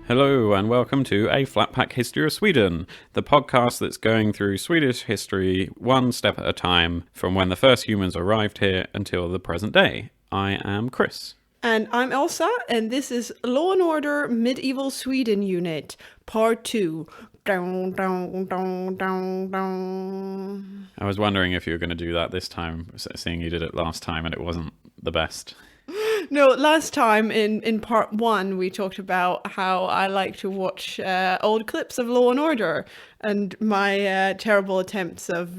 Hello and welcome to A Flat Pack History of Sweden, the podcast that's going through Swedish history one step at a time from when the first humans arrived here until the present day. I am Chris. And I'm Elsa, and this is Law and Order Medieval Sweden Unit, Part 2. Down, down, down, down, down. I was wondering if you were going to do that this time, seeing you did it last time and it wasn't the best. No, last time in part 1 we talked about how I like to watch old clips of Law and Order and my terrible attempts of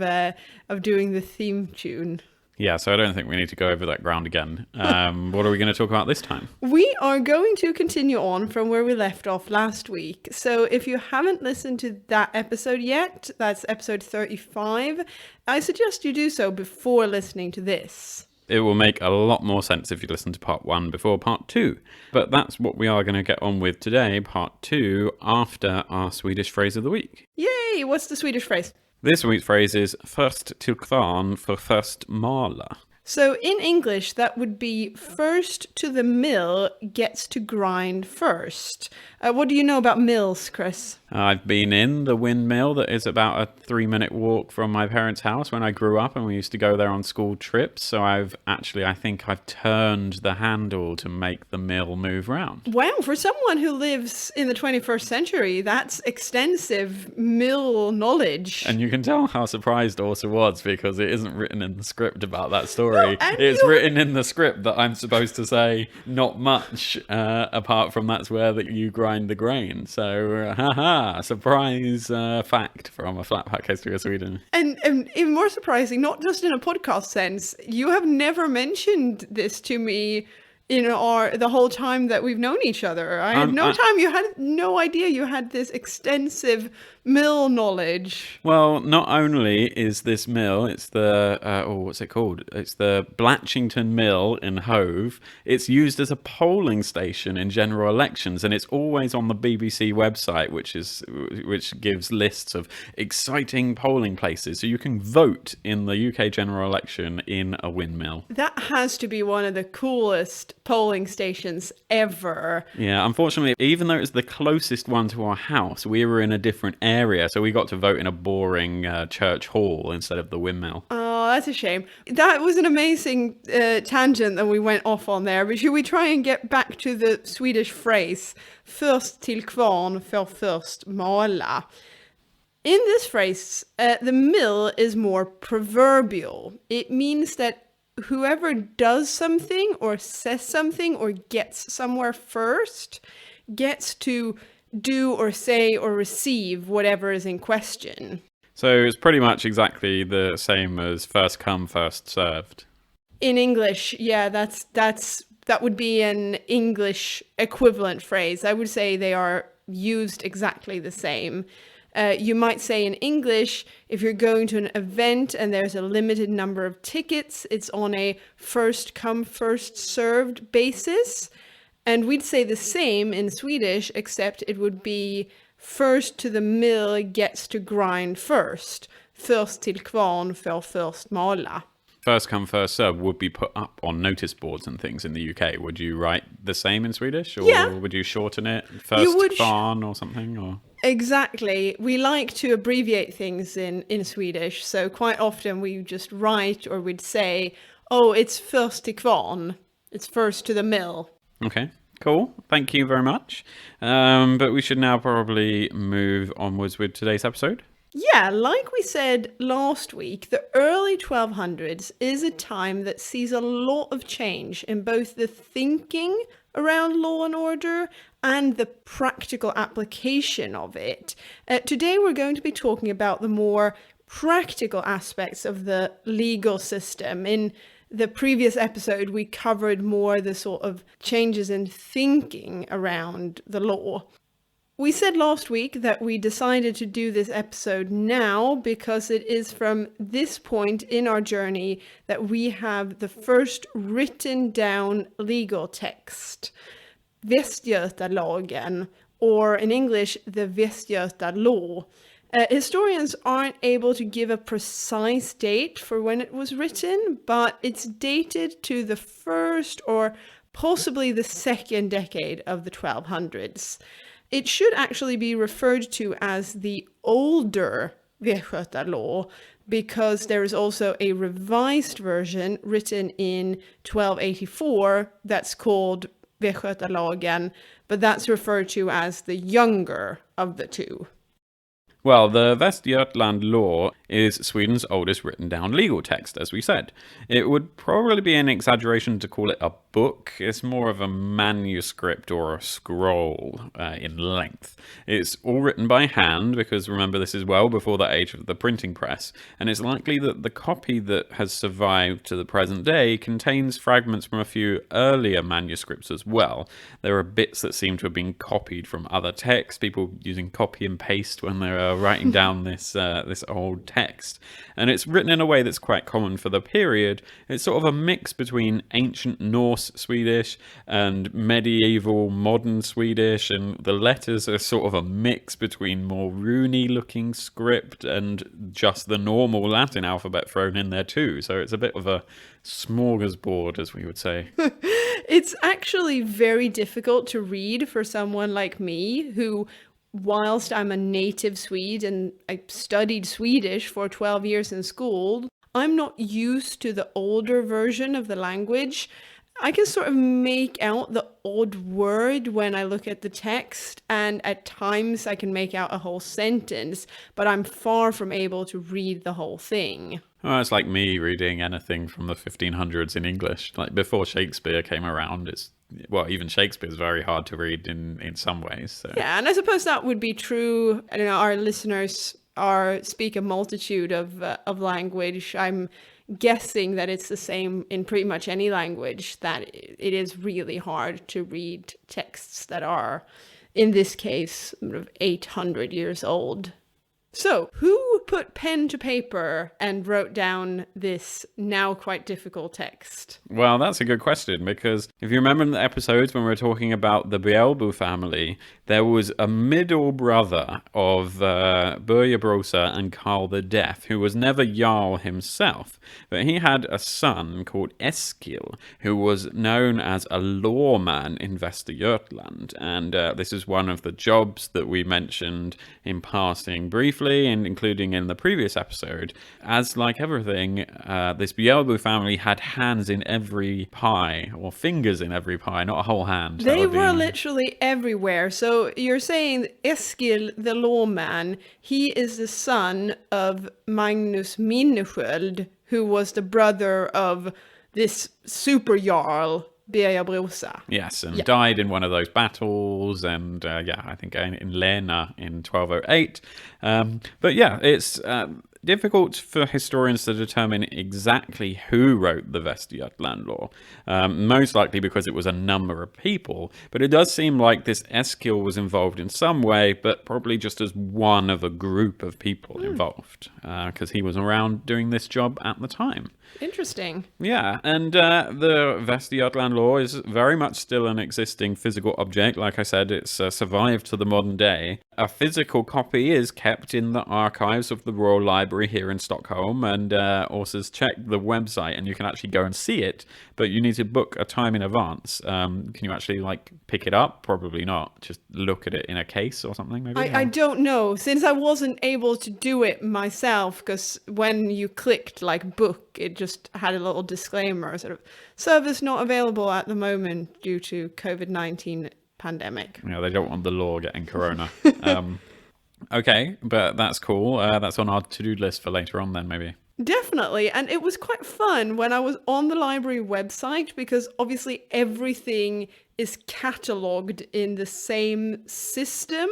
doing the theme tune. Yeah, so I don't think we need to go over that ground again. What are we going to talk about this time? We are going to continue on from where we left off last week. So if you haven't listened to that episode yet, that's episode 35, I suggest you do so before listening to this. It will make a lot more sense if you listen to part 1 before part 2. But that's what we are going to get on with today, part 2, after our Swedish phrase of the week. Yay! What's the Swedish phrase? This week's phrase is först till kvarn för först mala. So in English, that would be first to the mill gets to grind first. What do you know about mills, Chris? I've been in the windmill that is about a 3-minute walk from my parents' house when I grew up, and we used to go there on school trips. So I think I've turned the handle to make the mill move round. Wow, for someone who lives in the 21st century, that's extensive mill knowledge. And you can tell how surprised Orsa was because it isn't written in the script about that story. No, it's written in the script that I'm supposed to say not much, apart from that's where that you grind the grain. So, surprise fact from a flat pack history of Sweden. And even more surprising, not just in a podcast sense, you have never mentioned this to me in the whole time that we've known each other. You had no idea you had this extensive mill knowledge. Well, not only is this mill, it's the, what's it called? It's the Blatchington Mill in Hove. It's used as a polling station in general elections, and it's always on the BBC website, which gives lists of exciting polling places. So you can vote in the UK general election in a windmill. That has to be one of the coolest polling stations ever. Yeah, unfortunately, even though it's the closest one to our house, we were in a different area, so we got to vote in a boring church hall instead of the windmill. Oh, that's a shame. That was an amazing tangent that we went off on there, but should we try and get back to the Swedish phrase först till kvarn för först mala? In this phrase, the mill is more proverbial. It means that whoever does something or says something or gets somewhere first gets to do or say or receive whatever is in question. So it's pretty much exactly the same as first come, first served. In English, yeah, that would be an English equivalent phrase. I would say they are used exactly the same. You might say in English, if you're going to an event and there's a limited number of tickets, it's on a first come, first served basis. And we'd say the same in Swedish, except it would be first to the mill gets to grind first. Först till kvarn för först mala. First come, first served would be put up on notice boards and things in the UK. Would you write the same in Swedish? Or would you shorten it? First kvarn or something? Or Exactly. We like to abbreviate things in Swedish. So quite often we just write or we'd say, oh, it's först till kvarn. It's first to the mill. Okay, cool. Thank you very much. But we should now probably move onwards with today's episode. Yeah, like we said last week, the early 1200s is a time that sees a lot of change in both the thinking around law and order and the practical application of it. Today we're going to be talking about the more practical aspects of the legal system. In the previous episode, we covered more the sort of changes in thinking around the law. We said last week that we decided to do this episode now because it is from this point in our journey that we have the first written down legal text, Västgötalagen, or in English, the Västgöta Law. Historians aren't able to give a precise date for when it was written, but it's dated to the first or possibly the second decade of the 1200s. It should actually be referred to as the older Västgötalaw because there is also a revised version written in 1284 that's called Västgötalagen, but that's referred to as the younger of the two. Well, the Västergötland law is Sweden's oldest written down legal text, as we said. It would probably be an exaggeration to call it a book. It's more of a manuscript or a scroll in length. It's all written by hand, because remember, this is well before the age of the printing press, and it's likely that the copy that has survived to the present day contains fragments from a few earlier manuscripts as well. There are bits that seem to have been copied from other texts, people using copy and paste when they're writing down this old text, and it's written in a way that's quite common for the period. It's sort of a mix between ancient Norse Swedish and medieval modern Swedish, and the letters are sort of a mix between more runey looking script and just the normal Latin alphabet thrown in there too, so it's a bit of a smorgasbord, as we would say. It's actually very difficult to read for someone like me who, whilst I'm a native Swede and I studied Swedish for 12 years in school, I'm not used to the older version of the language. I can sort of make out the odd word when I look at the text, and at times I can make out a whole sentence, but I'm far from able to read the whole thing. Well, it's like me reading anything from the 1500s in English. Like before Shakespeare came around, even Shakespeare's very hard to read in some ways. So. Yeah, and I suppose that would be true. I don't know, our listeners speak a multitude of language. I'm guessing that it's the same in pretty much any language, that it is really hard to read texts that are, in this case, sort of 800 years old. So, who put pen to paper and wrote down this now quite difficult text? Well, that's a good question, because if you remember in the episodes when we were talking about the Bjälbo family, there was a middle brother of Börje Brosa and Karl the Deaf, who was never Jarl himself, but he had a son called Eskil, who was known as a lawman in Västergötland, and this is one of the jobs that we mentioned in passing briefly, and including in the previous episode. As like everything, this Bjälbo family had hands in every pie, or fingers in every pie, not a whole hand. They were literally everywhere. So you're saying Eskil, the lawman, he is the son of Magnus Minnesköld, who was the brother of this super jarl, Birger Brosa. Yes, and died in one of those battles, and I think in Lena in 1208. But yeah, it's difficult for historians to determine exactly who wrote the Västergötland law, most likely because it was a number of people, but it does seem like this Eskil was involved in some way, but probably just as one of a group of people involved, because he was around doing this job at the time. Interesting. Yeah, and the Västergötland law is very much still an existing physical object. Like I said, it's survived to the modern day. A physical copy is kept in the archives of the Royal Library here in Stockholm, and authors check the website and you can actually go and see it, but you need to book a time in advance. Can you actually pick it up? Probably not. Just look at it in a case or something, maybe? I don't know, since I wasn't able to do it myself, because when you clicked book, it just had a little disclaimer, sort of service not available at the moment due to COVID-19 pandemic. Yeah, they don't want the law getting corona. Okay, but that's cool. That's on our to-do list for later on then, maybe. Definitely, and it was quite fun when I was on the library website, because obviously everything is catalogued in the same system,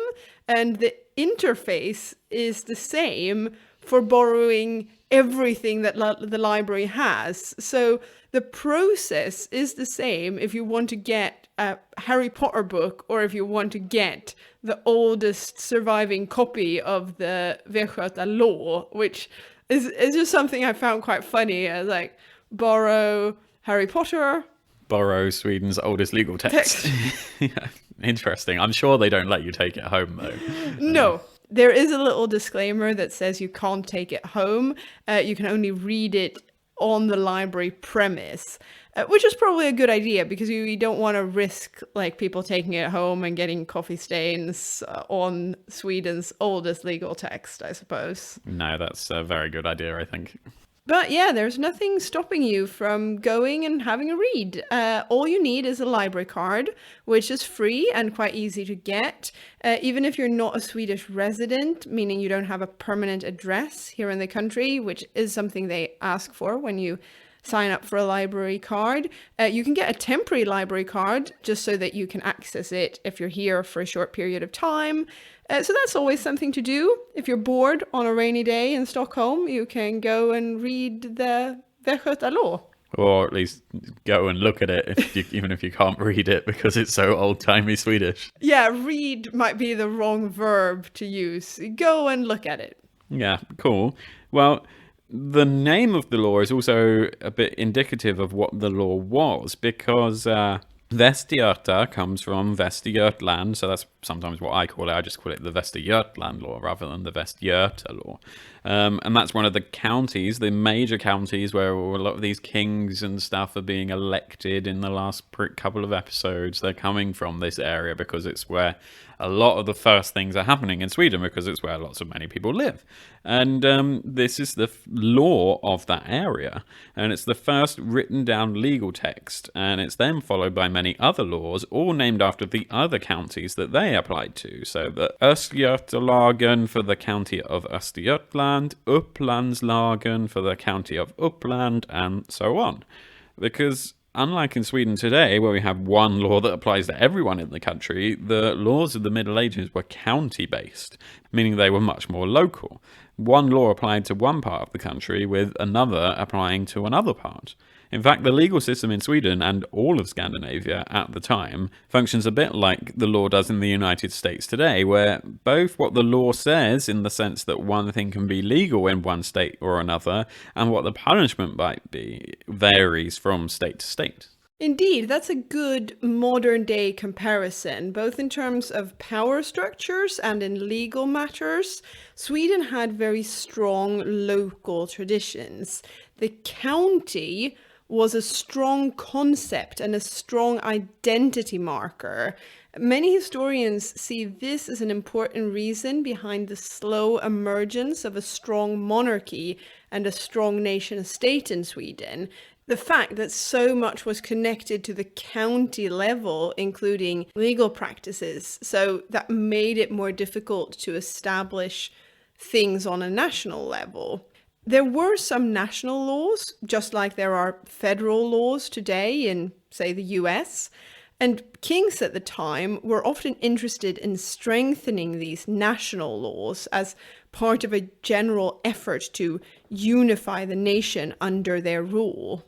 and the interface is the same for borrowing everything that the library has. So the process is the same if you want to get a Harry Potter book or if you want to get the oldest surviving copy of the Västgöta law, which is just something I found quite funny. Borrow Harry Potter. Borrow Sweden's oldest legal text. Yeah, interesting. I'm sure they don't let you take it home, though. No. There is a little disclaimer that says you can't take it home. You can only read it on the library premise, which is probably a good idea because you don't want to risk like people taking it home and getting coffee stains on Sweden's oldest legal text, I suppose. No, that's a very good idea, I think. But yeah, there's nothing stopping you from going and having a read. All you need is a library card, which is free and quite easy to get. Even if you're not a Swedish resident, meaning you don't have a permanent address here in the country, which is something they ask for when you sign up for a library card. You can get a temporary library card just so that you can access it if you're here for a short period of time. So that's always something to do. If you're bored on a rainy day in Stockholm, you can go and read the Västgöta Law. Or at least go and look at it, even if you can't read it because it's so old-timey Swedish. Yeah, read might be the wrong verb to use. Go and look at it. Yeah, cool. Well, the name of the law is also a bit indicative of what the law was, because Västergöta comes from Västergötland, so that's sometimes what I call it. I just call it the Västergötland law rather than the Västgöta law. And that's one of the counties, the major counties where a lot of these kings and stuff are being elected in the last couple of episodes. They're coming from this area because it's where a lot of the first things are happening in Sweden, because it's where lots of many people live. And this is the law of that area. And it's the first written down legal text. And it's then followed by many other laws, all named after the other counties that they applied to. So the Östergötalagen for the county of Östergötland, Upplandslagen for the county of Uppland, and so on. Because unlike in Sweden today, where we have one law that applies to everyone in the country, the laws of the Middle Ages were county-based, meaning they were much more local. One law applied to one part of the country, with another applying to another part. In fact, the legal system in Sweden and all of Scandinavia at the time functions a bit like the law does in the United States today, where both what the law says in the sense that one thing can be legal in one state or another, and what the punishment might be, varies from state to state. Indeed, that's a good modern day comparison, both in terms of power structures and in legal matters. Sweden had very strong local traditions. The county was a strong concept and a strong identity marker. Many historians see this as an important reason behind the slow emergence of a strong monarchy and a strong nation state in Sweden. The fact that so much was connected to the county level, including legal practices, so that made it more difficult to establish things on a national level. There were some national laws, just like there are federal laws today in, say, the US, and kings at the time were often interested in strengthening these national laws as part of a general effort to unify the nation under their rule.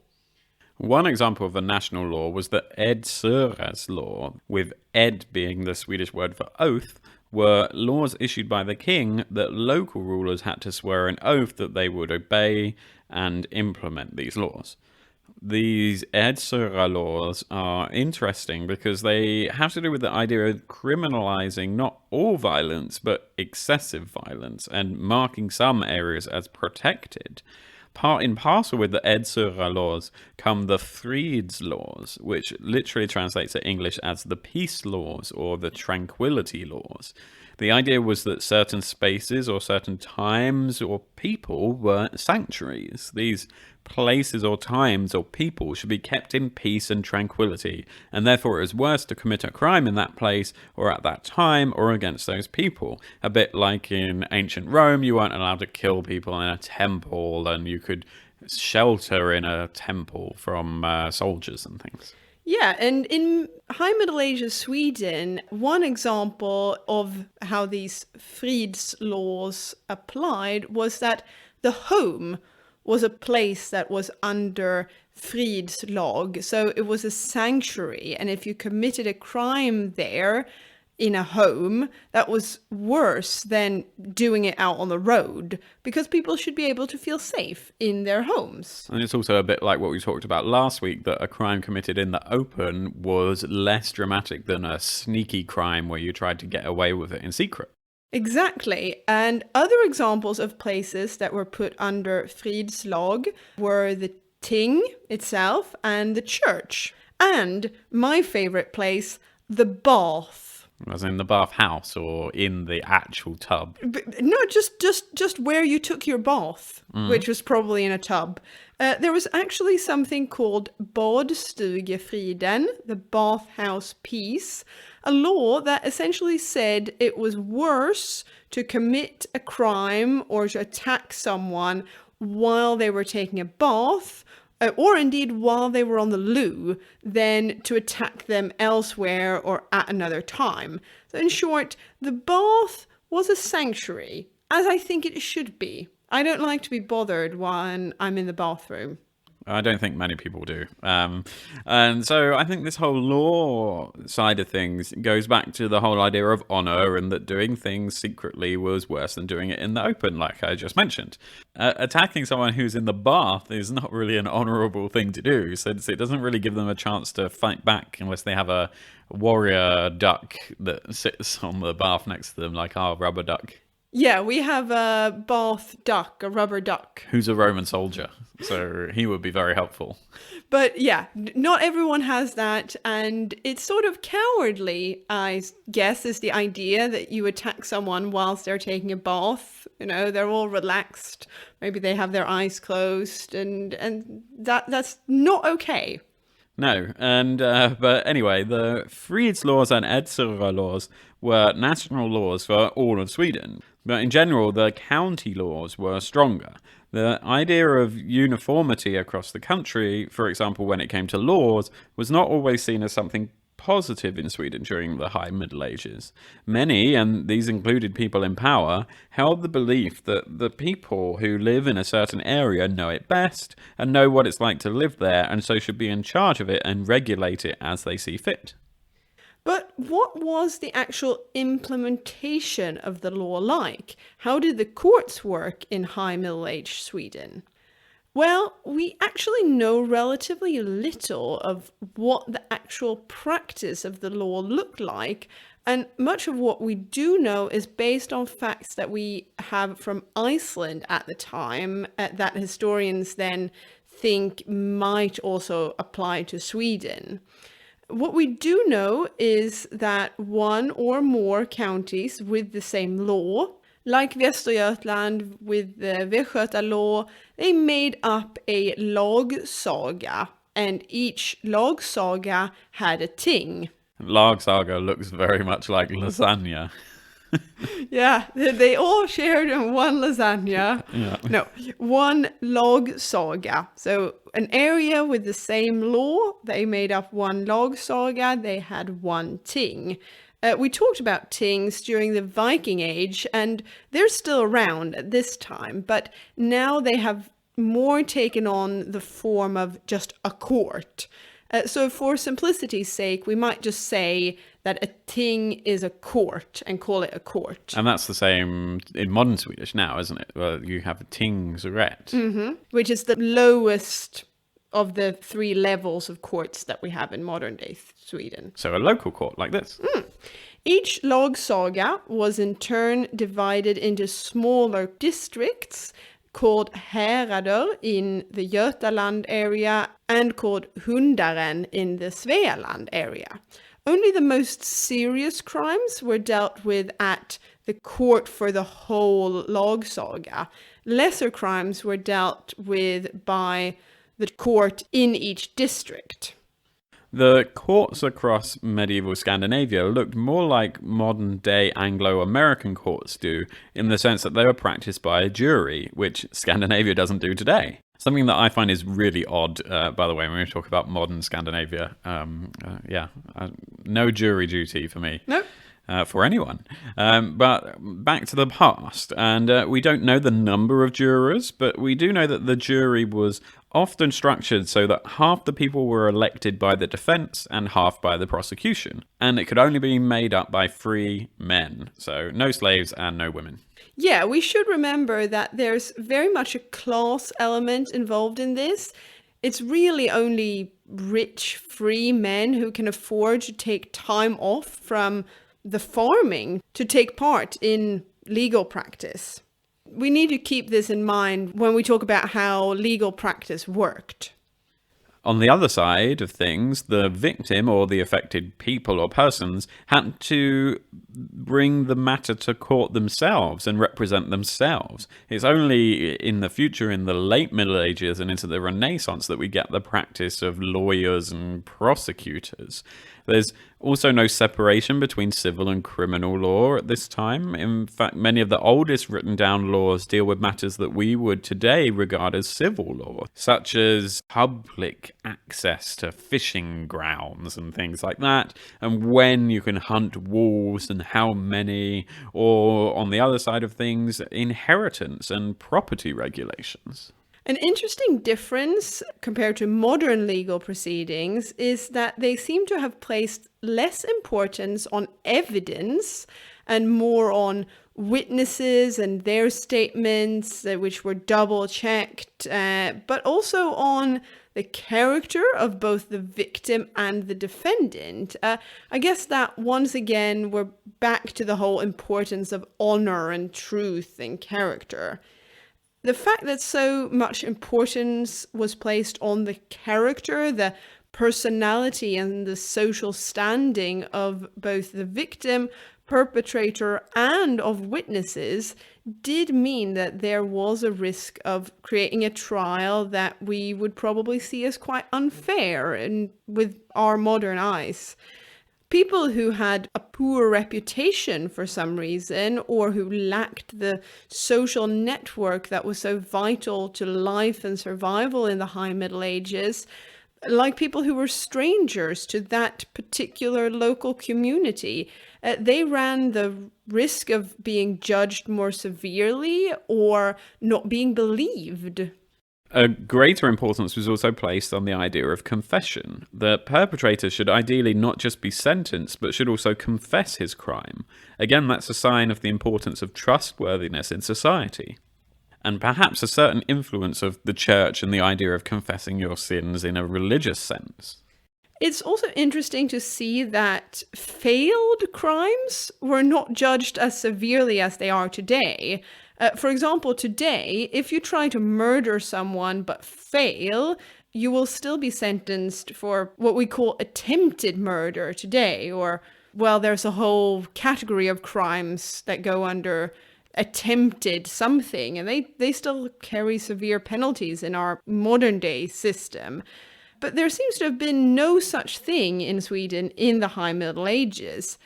One example of a national law was the Edsöres law, with ed being the Swedish word for oath, were laws issued by the king that local rulers had to swear an oath that they would obey and implement these laws. These Edsöra laws are interesting because they have to do with the idea of criminalizing not all violence, but excessive violence, and marking some areas as protected. Part and parcel with the Edsöra laws come the Frids laws, which literally translates to English as the peace laws or the tranquility laws. The idea was that certain spaces or certain times or people were sanctuaries. These places or times or people should be kept in peace and tranquility, and therefore it was worse to commit a crime in that place or at that time or against those people. A bit like in ancient Rome, you weren't allowed to kill people in a temple, and you could shelter in a temple from soldiers and things. Yeah, and in High Middle Ages Sweden, one example of how these Frids laws applied was that the home was a place that was under Frids lag. So it was a sanctuary. And if you committed a crime there in a home, that was worse than doing it out on the road, because people should be able to feel safe in their homes. And it's also a bit like what we talked about last week, that a crime committed in the open was less dramatic than a sneaky crime where you tried to get away with it in secret. Exactly. And other examples of places that were put under fridslag were the ting itself and the church. And my favorite place, the bath. As in the bathhouse or in the actual tub. No, just where you took your bath, which was probably in a tub. There was actually something called badstugefriden, the bathhouse peace, a law that essentially said it was worse to commit a crime or to attack someone while they were taking a bath, or indeed while they were on the loo, than to attack them elsewhere or at another time. So in short, the bath was a sanctuary, as I think it should be. I don't like to be bothered when I'm in the bathroom. I don't think many people do. And so I think this whole law side of things goes back to the whole idea of honor and that doing things secretly was worse than doing it in the open, like I just mentioned. Attacking someone who's in the bath is not really an honorable thing to do, since it doesn't really give them a chance to fight back unless they have a warrior duck that sits on the bath next to them, like our rubber duck. Yeah, we have a bath duck, a rubber duck. Who's a Roman soldier, so he would be very helpful. But yeah, not everyone has that, and it's sort of cowardly, I guess, is the idea that you attack someone whilst they're taking a bath. You know, they're all relaxed. Maybe they have their eyes closed, and that's not okay. No, and but anyway, the Fridslaws and Edsera laws were national laws for all of Sweden. But in general, the county laws were stronger. The idea of uniformity across the country, for example, when it came to laws, was not always seen as something positive in Sweden during the High Middle Ages. Many, and these included people in power, held the belief that the people who live in a certain area know it best and know what it's like to live there, and so should be in charge of it and regulate it as they see fit. But what was the actual implementation of the law like? How did the courts work in High Middle Age Sweden? Well, we actually know relatively little of what the actual practice of the law looked like, and much of what we do know is based on facts that we have from Iceland at the time, that historians then think might also apply to Sweden. What we do know is that one or more counties with the same law, like Västergötland with the Västgöta law, they made up a lagsaga, and each lagsaga had a ting. Lagsaga looks very much like lasagna. Yeah, they all shared in one lasagna. Yeah. No, one lagsaga. So an area with the same law, they made up one lagsaga, they had one ting. We talked about tings during the Viking Age, and they're still around at this time, but now they have more taken on the form of just a court. So for simplicity's sake, we might just say that a ting is a court and call it a court. And that's the same in modern Swedish now, isn't it? Well, you have a tingsrätt. Which is the lowest of the three levels of courts that we have in modern day Sweden. So a local court like this. Each lagsaga was in turn divided into smaller districts called härader in the Götaland area and called hundaren in the Svealand area. Only the most serious crimes were dealt with at the court for the whole lagsaga. Lesser crimes were dealt with by the court in each district. The courts across medieval Scandinavia looked more like modern-day Anglo-American courts do, in the sense that they were practiced by a jury, which Scandinavia doesn't do today. Something that I find is really odd, by the way, when we talk about modern Scandinavia. No jury duty for me. Nope. For anyone. But back to the past, and we don't know the number of jurors, but we do know that the jury was often structured so that half the people were elected by the defense and half by the prosecution, and it could only be made up by free men, so no slaves and no women. Yeah, we should remember that there's very much a class element involved in this. It's really only rich, free men who can afford to take time off from the farming to take part in legal practice. We need to keep this in mind when we talk about how legal practice worked. On the other side of things, the victim or the affected people or persons had to bring the matter to court themselves and represent themselves. It's only in the future, in the late Middle Ages and into the Renaissance, that we get the practice of lawyers and prosecutors. There's also no separation between civil and criminal law at this time. In fact, many of the oldest written down laws deal with matters that we would today regard as civil law, such as public access to fishing grounds and things like that, and when you can hunt wolves and how many, or on the other side of things, inheritance and property regulations. An interesting difference compared to modern legal proceedings is that they seem to have placed less importance on evidence and more on witnesses and their statements, which were double checked, but also on the character of both the victim and the defendant. I guess that once again we're back to the whole importance of honor and truth and character. The fact that so much importance was placed on the character, the personality, and the social standing of both the victim, perpetrator, and of witnesses did mean that there was a risk of creating a trial that we would probably see as quite unfair and with our modern eyes. People who had a poor reputation for some reason, or who lacked the social network that was so vital to life and survival in the High Middle Ages, like people who were strangers to that particular local community, they ran the risk of being judged more severely or not being believed. A greater importance was also placed on the idea of confession. The perpetrator should ideally not just be sentenced, but should also confess his crime. Again, that's a sign of the importance of trustworthiness in society. And perhaps a certain influence of the church and the idea of confessing your sins in a religious sense. It's also interesting to see that failed crimes were not judged as severely as they are today. For example, today, if you try to murder someone but fail, you will still be sentenced for what we call attempted murder today. Or, well, there's a whole category of crimes that go under attempted something, and they still carry severe penalties in our modern day system. But there seems to have been no such thing in Sweden in the High Middle Ages.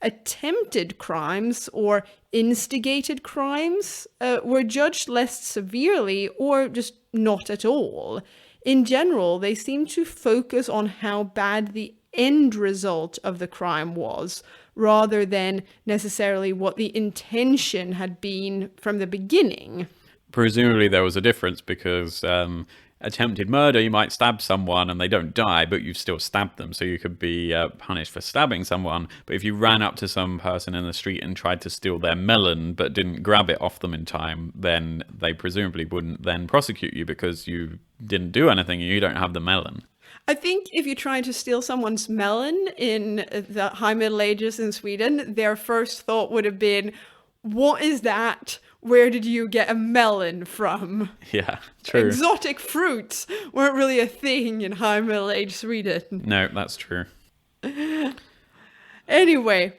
Attempted crimes or instigated crimes were judged less severely or just not at all. In general, they seem to focus on how bad the end result of the crime was, rather than necessarily what the intention had been from the beginning. Presumably there was a difference because attempted murder, you might stab someone and they don't die, but you've still stabbed them, so you could be punished for stabbing someone. But if you ran up to some person in the street and tried to steal their melon but didn't grab it off them in time, then they presumably wouldn't then prosecute you because you didn't do anything and you don't have the melon. I think if you try to steal someone's melon in the High Middle Ages in Sweden, their first thought would have been, what is that? Where did you get a melon from? Yeah, true. Exotic fruits weren't really a thing in High Middle Age Sweden. No, that's true. Anyway,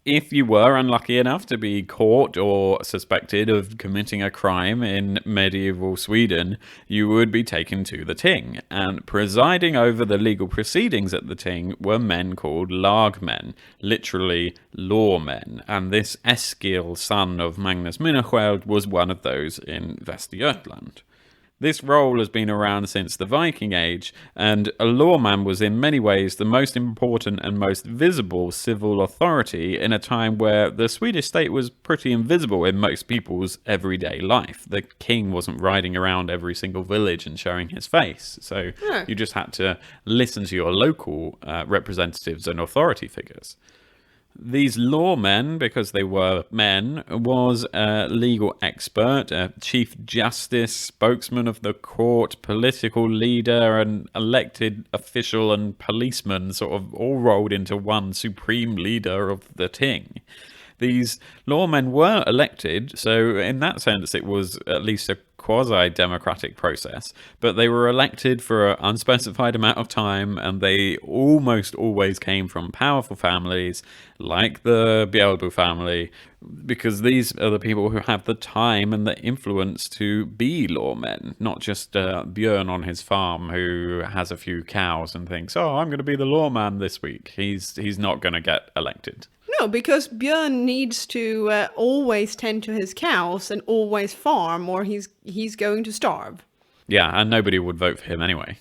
if you were unlucky enough to be caught or suspected of committing a crime in medieval Sweden, you would be taken to the ting. And presiding over the legal proceedings at the ting were men called lagmen, literally lawmen. And this Eskil, son of Magnus Mynechweld, was one of those in Västergötland. This role has been around since the Viking Age, and a lawman was in many ways the most important and most visible civil authority in a time where the Swedish state was pretty invisible in most people's everyday life. The king wasn't riding around every single village and showing his face, so you just had to listen to your local representatives and authority figures. These lawmen, because they were men, was a legal expert, a chief justice, spokesman of the court, political leader, an elected official and policeman, sort of all rolled into one supreme leader of the ting. These lawmen were elected, so in that sense it was at least a quasi-democratic process, but they were elected for an unspecified amount of time, and they almost always came from powerful families, like the Bjelbu family, because these are the people who have the time and the influence to be lawmen, not just Björn on his farm who has a few cows and thinks, oh, I'm going to be the lawman this week. He's not going to get elected. No, because Björn needs to always tend to his cows and always farm, or he's going to starve. Yeah, and nobody would vote for him anyway.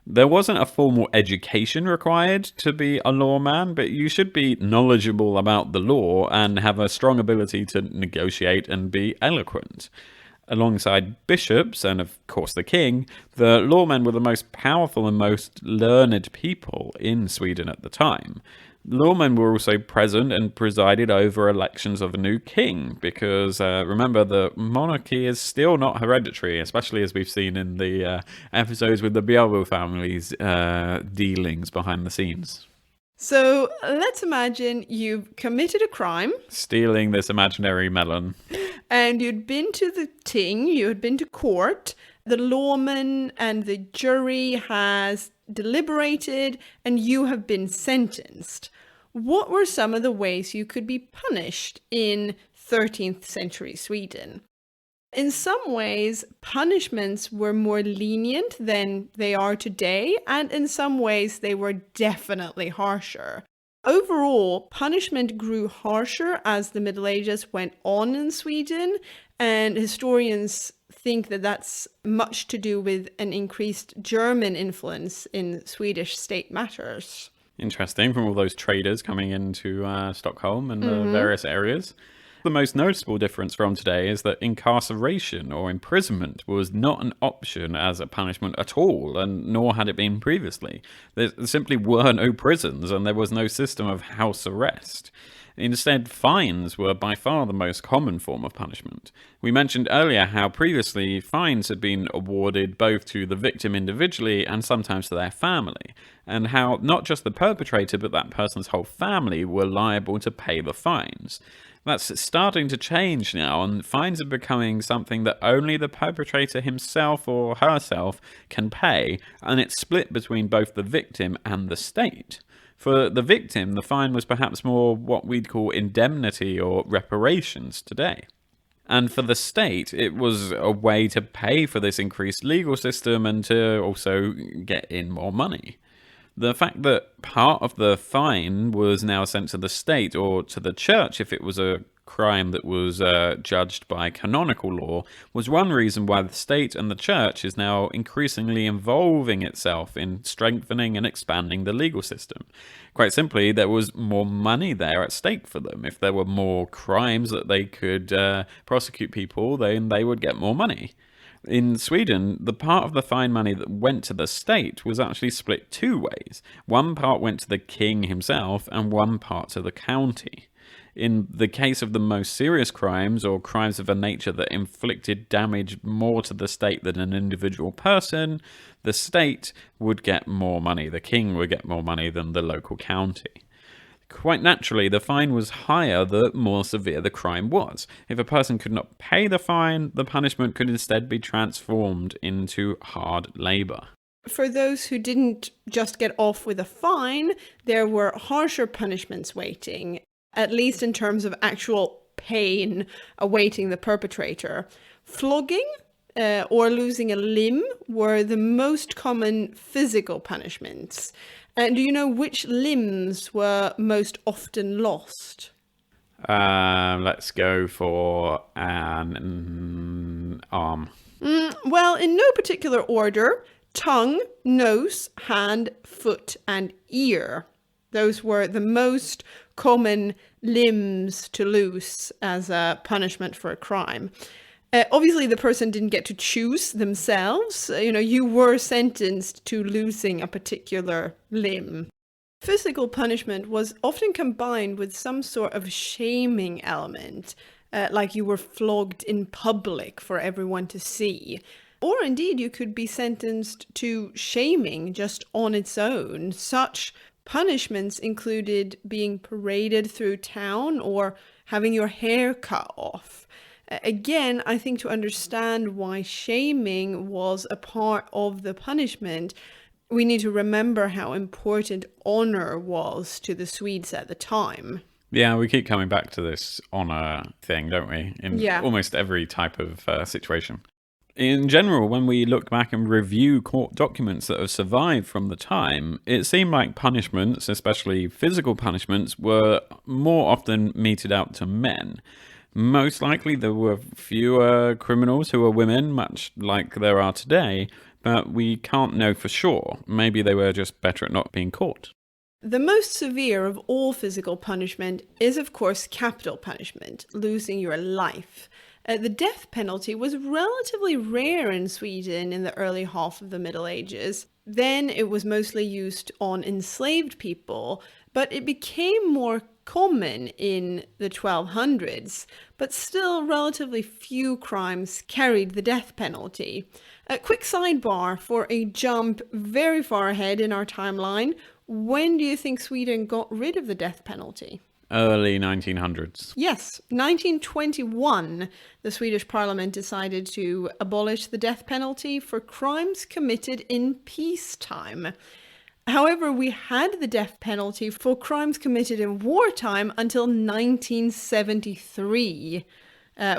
There wasn't a formal education required to be a lawman, but you should be knowledgeable about the law and have a strong ability to negotiate and be eloquent. Alongside bishops and, of course, the king, the lawmen were the most powerful and most learned people in Sweden at the time. Lawmen were also present and presided over elections of a new king, because remember, the monarchy is still not hereditary, especially as we've seen in the episodes with the Bjelbu family's dealings behind the scenes. So let's imagine you've committed a crime. Stealing this imaginary melon. And you'd been to the ting, you had been to court. The lawman and the jury has deliberated, and you have been sentenced. What were some of the ways you could be punished in 13th century Sweden? In some ways, punishments were more lenient than they are today, and in some ways they were definitely harsher. Overall, punishment grew harsher as the Middle Ages went on in Sweden, and historians think that that's much to do with an increased German influence in Swedish state matters. Interesting, from all those traders coming into Stockholm and the various areas. The most noticeable difference from today is that incarceration or imprisonment was not an option as a punishment at all, and nor had it been previously. There simply were no prisons, and there was no system of house arrest. Instead, fines were by far the most common form of punishment. We mentioned earlier how previously fines had been awarded both to the victim individually and sometimes to their family, and how not just the perpetrator but that person's whole family were liable to pay the fines. That's starting to change now, and fines are becoming something that only the perpetrator himself or herself can pay, and it's split between both the victim and the state. For the victim, the fine was perhaps more what we'd call indemnity or reparations today. And for the state, it was a way to pay for this increased legal system and to also get in more money. The fact that part of the fine was now sent to the state or to the church if it was a crime that was judged by canonical law was one reason why the state and the church is now increasingly involving itself in strengthening and expanding the legal system. Quite simply, there was more money there at stake for them. If there were more crimes that they could prosecute people, then they would get more money. In Sweden, the part of the fine money that went to the state was actually split two ways. One part went to the king himself and one part to the county. In the case of the most serious crimes or crimes of a nature that inflicted damage more to the state than an individual person, the state would get more money. The king would get more money than the local county. Quite naturally, the fine was higher the more severe the crime was. If a person could not pay the fine, the punishment could instead be transformed into hard labor. For those who didn't just get off with a fine, there were harsher punishments waiting, at least in terms of actual pain awaiting the perpetrator. Flogging or losing a limb were the most common physical punishments. And do you know which limbs were most often lost? Let's go for an arm. Well, in no particular order: tongue, nose, hand, foot, and ear. Those were the most common limbs to lose as a punishment for a crime. Obviously, the person didn't get to choose themselves. You were sentenced to losing a particular limb. Physical punishment was often combined with some sort of shaming element, like you were flogged in public for everyone to see. Or indeed, you could be sentenced to shaming just on its own. Such punishments included being paraded through town or having your hair cut off. Again, I think to understand why shaming was a part of the punishment, we need to remember how important honor was to the Swedes at the time. Yeah, we keep coming back to this honor thing, don't we? In almost every type of situation. In general, when we look back and review court documents that have survived from the time, it seemed like punishments, especially physical punishments, were more often meted out to men. Most likely there were fewer criminals who were women, much like there are today, but we can't know for sure. Maybe they were just better at not being caught. The most severe of all physical punishment is, of course, capital punishment, losing your life. The death penalty was relatively rare in Sweden in the early half of the Middle Ages. Then it was mostly used on enslaved people, but it became more common in the 1200s, but still relatively few crimes carried the death penalty. A quick sidebar for a jump very far ahead in our timeline. When do you think Sweden got rid of the death penalty? Early 1900s. Yes, 1921, the Swedish parliament decided to abolish the death penalty for crimes committed in peacetime. However, we had the death penalty for crimes committed in wartime until 1973,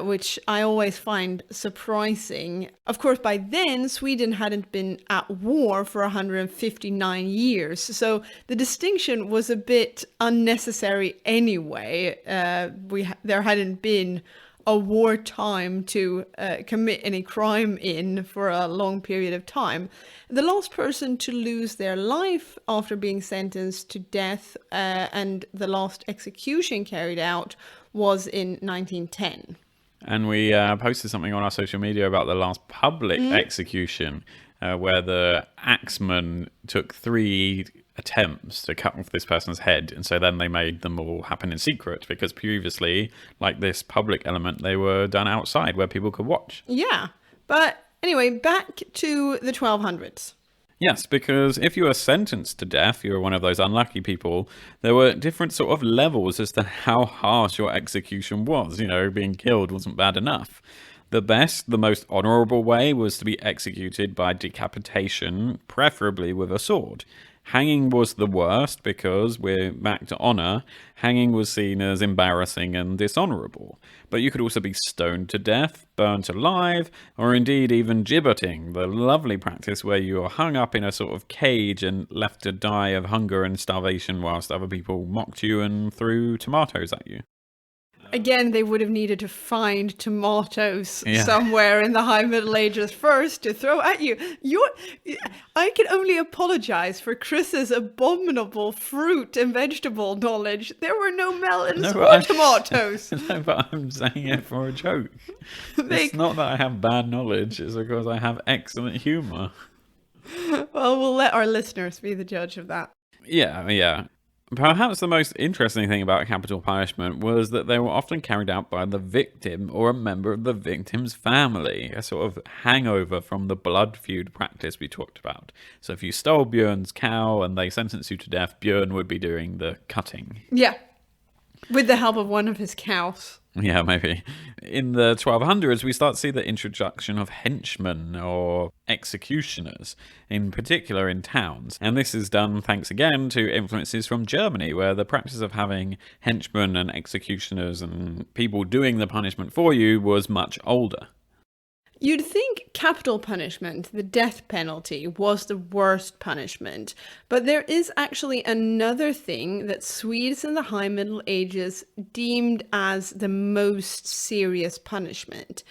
which I always find surprising. Of course, by then, Sweden hadn't been at war for 159 years, so the distinction was a bit unnecessary anyway. There hadn't been a wartime to commit any crime in for a long period of time. The last person to lose their life after being sentenced to death and the last execution carried out was in 1910. And we posted something on our social media about the last public execution, where the axeman took 3 attempts to cut off this person's head, and so then they made them all happen in secret, because previously, like this public element, they were done outside where people could watch. Yeah, but anyway, back to the 1200s. Yes, because if you were sentenced to death, you were one of those unlucky people, there were different sort of levels as to how harsh your execution was. You know, being killed wasn't bad enough. The best, the most honourable way was to be executed by decapitation, preferably with a sword. Hanging was the worst because, we're back to honour, hanging was seen as embarrassing and dishonourable. But you could also be stoned to death, burnt alive, or indeed even gibbeting, the lovely practice where you are hung up in a sort of cage and left to die of hunger and starvation whilst other people mocked you and threw tomatoes at you. Again, they would have needed to find tomatoes somewhere in the High Middle Ages first to throw at you. I can only apologize for Chris's abominable fruit and vegetable knowledge. There were no melons or tomatoes. No, but I'm saying it for a joke. It's not that I have bad knowledge, it's because I have excellent humour. Well, we'll let our listeners be the judge of that. Yeah. Perhaps the most interesting thing about capital punishment was that they were often carried out by the victim or a member of the victim's family, a sort of hangover from the blood feud practice we talked about. So if you stole Björn's cow and they sentenced you to death, Björn would be doing the cutting. Yeah, with the help of one of his cows. Yeah, maybe. In the 1200s, we start to see the introduction of henchmen or executioners, in particular in towns. And this is done thanks again to influences from Germany, where the practice of having henchmen and executioners and people doing the punishment for you was much older. You'd think capital punishment, the death penalty, was the worst punishment, but there is actually another thing that Swedes in the High Middle Ages deemed as the most serious punishment.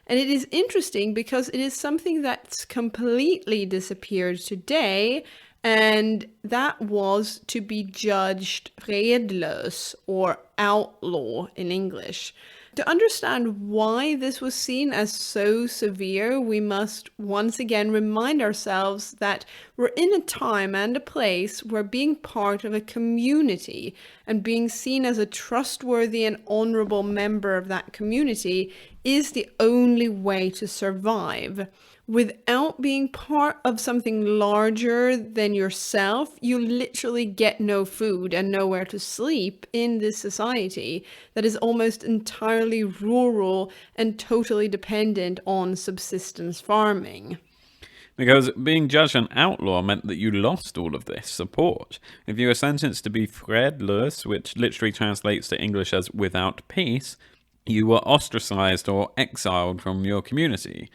And it is interesting because it is something that's completely disappeared today, and that was to be judged fredlös, or outlaw in English. To understand why this was seen as so severe, we must once again remind ourselves that we're in a time and a place where being part of a community and being seen as a trustworthy and honorable member of that community is the only way to survive. Without being part of something larger than yourself, you literally get no food and nowhere to sleep in this society that is almost entirely rural and totally dependent on subsistence farming. Because being judged an outlaw meant that you lost all of this support. If you were sentenced to be fredlös, which literally translates to English as without peace, you were ostracized or exiled from your community.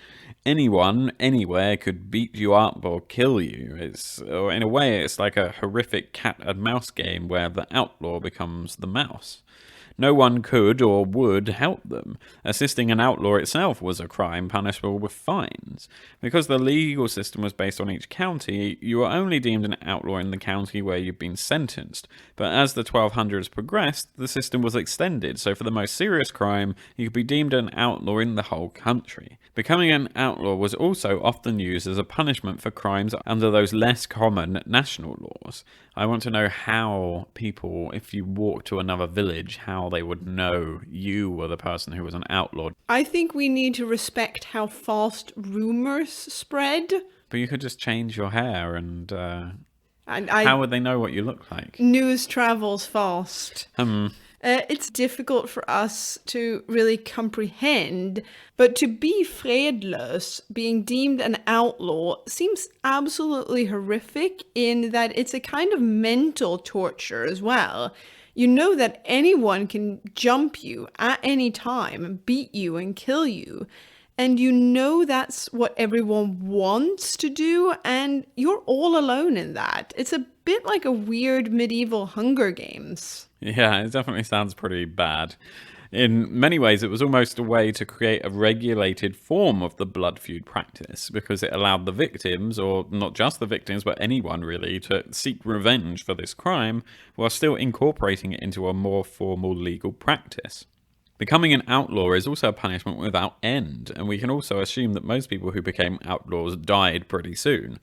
Anyone, anywhere, could beat you up or kill you. Or in a way, it's like a horrific cat and mouse game where the outlaw becomes the mouse. No one could or would help them. Assisting an outlaw itself was a crime punishable with fines. Because the legal system was based on each county, you were only deemed an outlaw in the county where you'd been sentenced. But as the 1200s progressed, the system was extended, so for the most serious crime, you could be deemed an outlaw in the whole country. Becoming an outlaw was also often used as a punishment for crimes under those less common national laws. I want to know how people, if you walk to another village, how they would know you were the person who was an outlaw. I think we need to respect how fast rumors spread. But you could just change your hair and And how would they know what you look like? News travels fast. It's difficult for us to really comprehend, but to be fredlös, being deemed an outlaw, seems absolutely horrific in that it's a kind of mental torture as well. You know that anyone can jump you at any time, beat you and kill you. And you know that's what everyone wants to do, and you're all alone in that. It's a bit like a weird medieval Hunger Games. Yeah, it definitely sounds pretty bad. In many ways, it was almost a way to create a regulated form of the blood feud practice because it allowed the victims, or not just the victims, but anyone really, to seek revenge for this crime while still incorporating it into a more formal legal practice. Becoming an outlaw is also a punishment without end, and we can also assume that most people who became outlaws died pretty soon.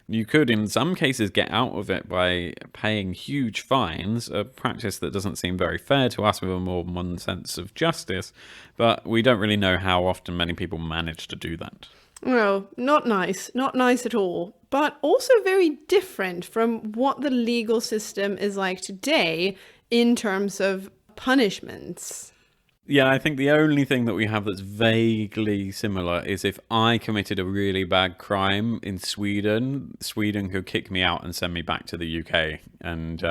You could, in some cases, get out of it by paying huge fines, a practice that doesn't seem very fair to us with a more modern sense of justice, but we don't really know how often many people manage to do that. No, not nice. Not nice at all. But also very different from what the legal system is like today in terms of punishments. Yeah, I think the only thing that we have that's vaguely similar is if I committed a really bad crime in Sweden, Sweden could kick me out and send me back to the UK and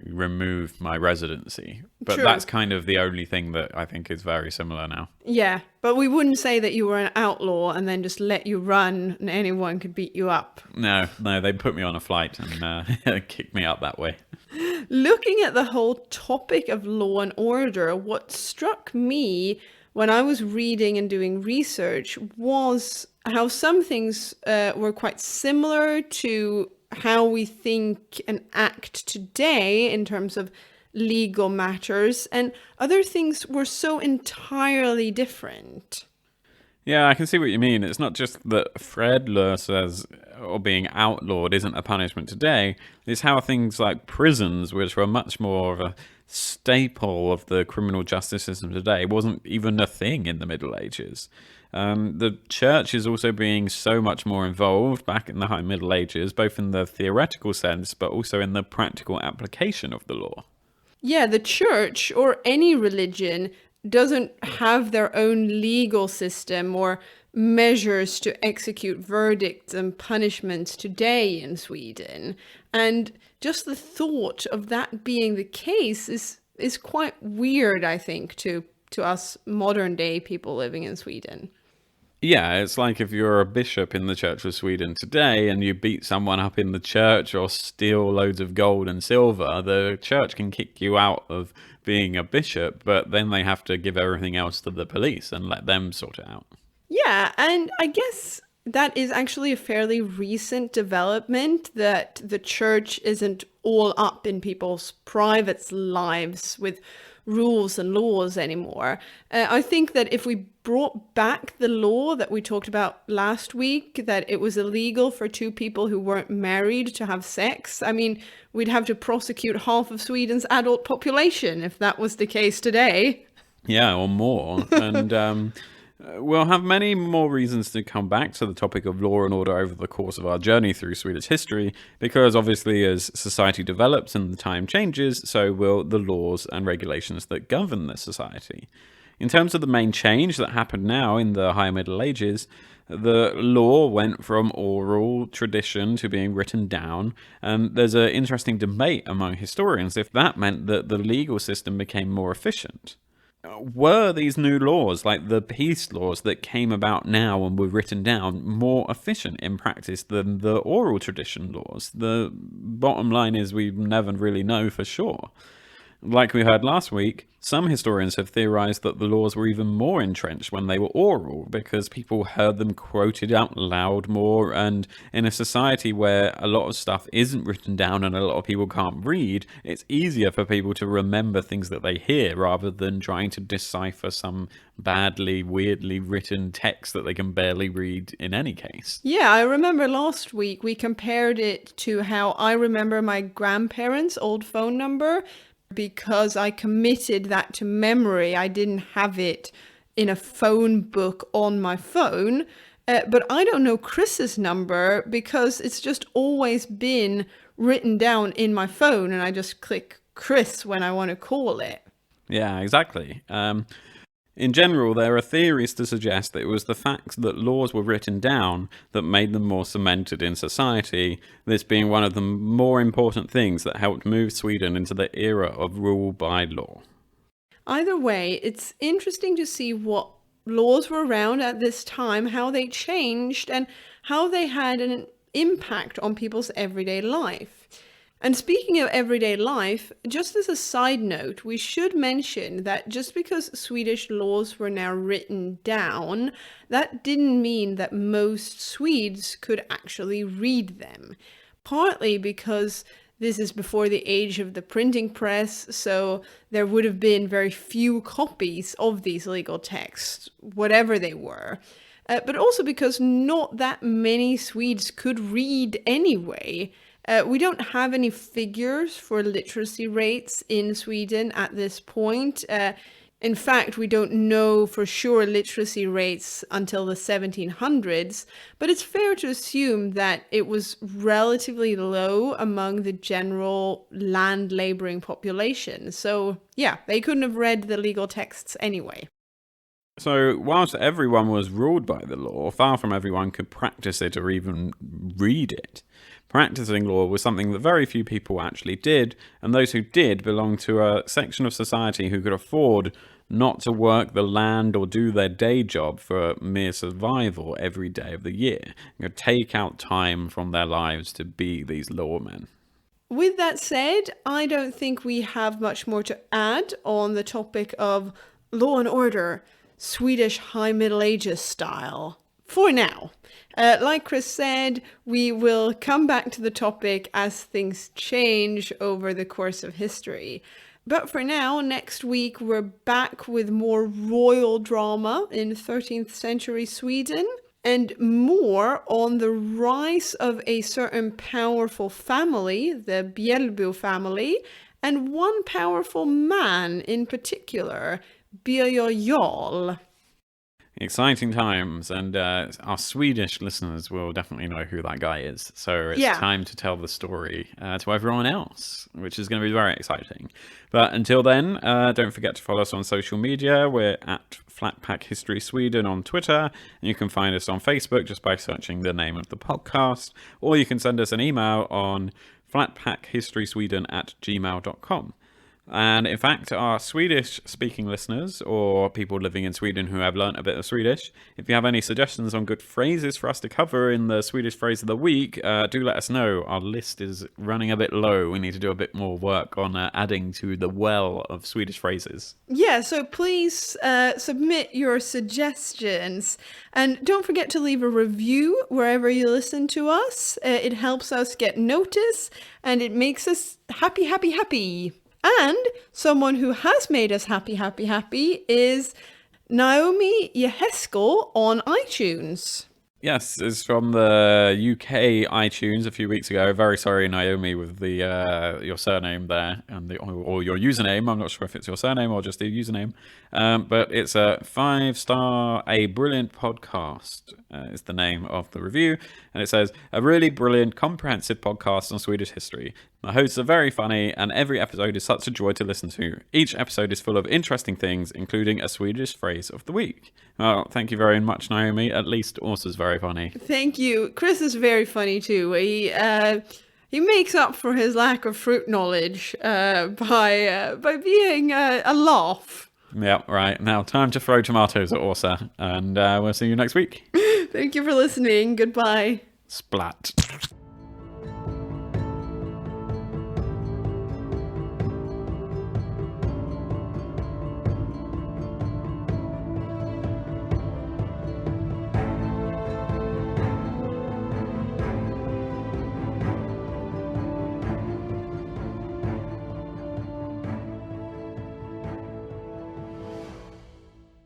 remove my residency. But True. that's kind of the only thing that I think is very similar now. Yeah, but we wouldn't say that you were an outlaw and then just let you run and anyone could beat you up. No, they'd put me on a flight and kick me out that way. Looking at the whole topic of law and order, what struck me when I was reading and doing research was how some things were quite similar to how we think and act today in terms of legal matters, and other things were so entirely different. Yeah, I can see what you mean. It's not just that fredlös or being outlawed isn't a punishment today. It's how things like prisons, which were much more of a staple of the criminal justice system today, wasn't even a thing in the Middle Ages. The church is also being so much more involved back in the High Middle Ages, both in the theoretical sense, but also in the practical application of the law. Yeah, the church or any religion doesn't have their own legal system or measures to execute verdicts and punishments today in Sweden. And just the thought of that being the case is quite weird, I think, to us modern day people living in Sweden. Yeah, it's like if you're a bishop in the Church of Sweden today and you beat someone up in the church or steal loads of gold and silver, the church can kick you out of being a bishop, but then they have to give everything else to the police and let them sort it out. Yeah, and I guess That is actually a fairly recent development, that the church isn't all up in people's private lives with rules and laws anymore. I think that if we brought back the law that we talked about last week, that it was illegal for two people who weren't married to have sex, I mean, we'd have to prosecute half of Sweden's adult population if that was the case today. Yeah, or more. And we'll have many more reasons to come back to the topic of law and order over the course of our journey through Swedish history, because obviously as society develops and the time changes, so will the laws and regulations that govern the society. In terms of the main change that happened now in the High Middle Ages, the law went from oral tradition to being written down, and there's an interesting debate among historians if that meant that the legal system became more efficient. Were these new laws, like the peace laws that came about now and were written down, more efficient in practice than the oral tradition laws? The bottom line is we never really know for sure. Like we heard last week, some historians have theorized that the laws were even more entrenched when they were oral, because people heard them quoted out loud more, and in a society where a lot of stuff isn't written down and a lot of people can't read, it's easier for people to remember things that they hear rather than trying to decipher some badly, weirdly written text that they can barely read in any case. Yeah, I remember last week we compared it to how I remember my grandparents' old phone number, because I committed that to memory. I didn't have it in a phone book on my phone. But I don't know Chris's number because it's just always been written down in my phone and I just click Chris when I want to call it. Yeah, exactly. In general, there are theories to suggest that it was the fact that laws were written down that made them more cemented in society, this being one of the more important things that helped move Sweden into the era of rule by law. Either way, it's interesting to see what laws were around at this time, how they changed, and how they had an impact on people's everyday life. And speaking of everyday life, just as a side note, we should mention that just because Swedish laws were now written down, that didn't mean that most Swedes could actually read them. Partly because this is before the age of the printing press, so there would have been very few copies of these legal texts, whatever they were. But also because not that many Swedes could read anyway. We don't have any figures for literacy rates in Sweden at this point. In fact, we don't know for sure literacy rates until the 1700s, but it's fair to assume that it was relatively low among the general land laboring population. So yeah, they couldn't have read the legal texts anyway. So, whilst everyone was ruled by the law, far from everyone could practice it or even read it. Practicing law was something that very few people actually did, and those who did belonged to a section of society who could afford not to work the land or do their day job for mere survival every day of the year, and could take out time from their lives to be these lawmen. With that said, I don't think we have much more to add on the topic of law and order, Swedish High Middle Ages style, for now. Like Chris said, we will come back to the topic as things change over the course of history. But for now, next week, we're back with more royal drama in 13th century Sweden and more on the rise of a certain powerful family, the Bjälbo family, and one powerful man in particular, Birger Jarl. Exciting times, and our Swedish listeners will definitely know who that guy is. So it's time to tell the story to everyone else, which is going to be very exciting. But until then, don't forget to follow us on social media. We're at Flatpack History Sweden on Twitter, and you can find us on Facebook just by searching the name of the podcast, or you can send us an email on flatpackhistorysweden@gmail.com. And in fact, our Swedish-speaking listeners or people living in Sweden who have learnt a bit of Swedish, if you have any suggestions on good phrases for us to cover in the Swedish Phrase of the Week, do let us know. Our list is running a bit low. We need to do a bit more work on adding to the well of Swedish phrases. Yeah, so please submit your suggestions. And don't forget to leave a review wherever you listen to us. It helps us get noticed and it makes us happy, happy, happy. And someone who has made us happy, happy, happy is Naomi Yehesko on iTunes. Yes, it's from the UK iTunes a few weeks ago. Very sorry, Naomi, with the your surname there and or your username. I'm not sure if it's your surname or just the username, but it's a 5-star, a brilliant podcast is the name of the review, and it says a really brilliant, comprehensive podcast on Swedish history. The hosts are very funny, and every episode is such a joy to listen to. Each episode is full of interesting things, including a Swedish phrase of the week. Well, thank you very much, Naomi. At least Åsa's very funny. Thank you. Chris is very funny too. He makes up for his lack of fruit knowledge by being a laugh. Yep, right. Now, time to throw tomatoes at Åsa, and we'll see you next week. Thank you for listening. Goodbye. Splat.